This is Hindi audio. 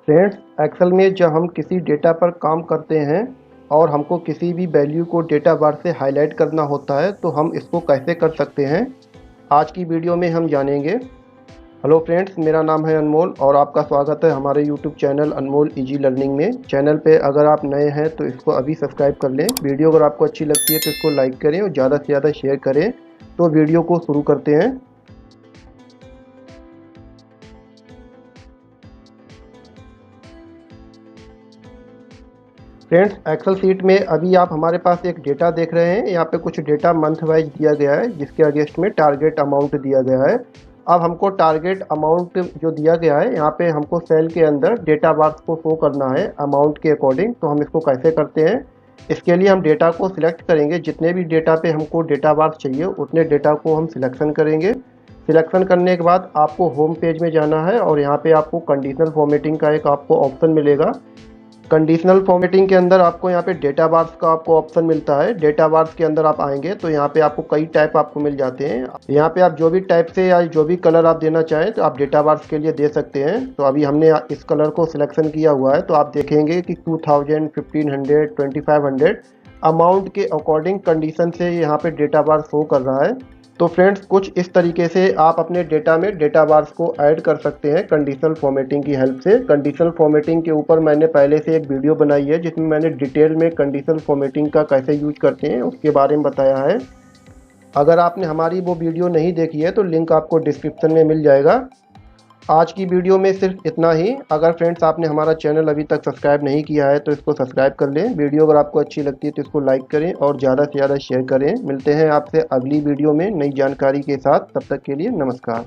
फ्रेंड्स, एक्सेल में जब हम किसी डेटा पर काम करते हैं और हमको किसी भी वैल्यू को डेटा बार से हाईलाइट करना होता है तो हम इसको कैसे कर सकते हैं, आज की वीडियो में हम जानेंगे। हेलो फ्रेंड्स, मेरा नाम है अनमोल और आपका स्वागत है हमारे यूट्यूब चैनल अनमोल इजी लर्निंग में। चैनल पे अगर आप नए हैं तो इसको अभी सब्सक्राइब कर लें। वीडियो अगर आपको अच्छी लगती है तो इसको लाइक करें और ज़्यादा से ज़्यादा शेयर करें। तो वीडियो को शुरू करते हैं। फ्रेंड्स, एक्सेल सीट में अभी आप हमारे पास एक डेटा देख रहे हैं। यहाँ पे कुछ डेटा मंथ वाइज दिया गया है जिसके अगेंस्ट में टारगेट अमाउंट दिया गया है। अब हमको टारगेट अमाउंट जो दिया गया है यहाँ पे हमको सेल के अंदर डेटा बार्स को शो करना है अमाउंट के अकॉर्डिंग। तो हम इसको कैसे करते हैं, इसके लिए हम डेटा को सिलेक्ट करेंगे। जितने भी डेटा पे हमको डेटा बार्स चाहिए उतने डेटा को हम सिलेक्शन करेंगे। सिलेक्शन करने के बाद आपको होम पेज में जाना है और यहाँ पे आपको कंडीशनल फॉर्मेटिंग का एक आपको ऑप्शन मिलेगा। कंडीशनल फॉर्मेटिंग के अंदर आपको यहाँ पे डेटा बार्स का आपको ऑप्शन मिलता है। डेटा बार्स के अंदर आप आएंगे तो यहाँ पे आपको कई टाइप आपको मिल जाते हैं। यहाँ पे आप जो भी टाइप से या जो भी कलर आप देना चाहें तो आप डेटा बार्स के लिए दे सकते हैं। तो अभी हमने इस कलर को सिलेक्शन किया हुआ है तो आप देखेंगे कि 2000, 1500, 2500 अमाउंट के अकॉर्डिंग कंडीशन से यहाँ पे डेटा बार शो कर रहा है। तो फ्रेंड्स, कुछ इस तरीके से आप अपने डेटा में डेटा बार्स को ऐड कर सकते हैं कंडीशनल फॉर्मेटिंग की हेल्प से। कंडीशनल फॉर्मेटिंग के ऊपर मैंने पहले से एक वीडियो बनाई है जिसमें मैंने डिटेल में कंडीशनल फॉर्मेटिंग का कैसे यूज करते हैं उसके बारे में बताया है। अगर आपने हमारी वो वीडियो नहीं देखी है तो लिंक आपको डिस्क्रिप्शन में मिल जाएगा। आज की वीडियो में सिर्फ इतना ही। अगर फ्रेंड्स आपने हमारा चैनल अभी तक सब्सक्राइब नहीं किया है तो इसको सब्सक्राइब कर लें। वीडियो अगर आपको अच्छी लगती है तो इसको लाइक करें और ज़्यादा से ज़्यादा शेयर करें। मिलते हैं आपसे अगली वीडियो में नई जानकारी के साथ। तब तक के लिए नमस्कार।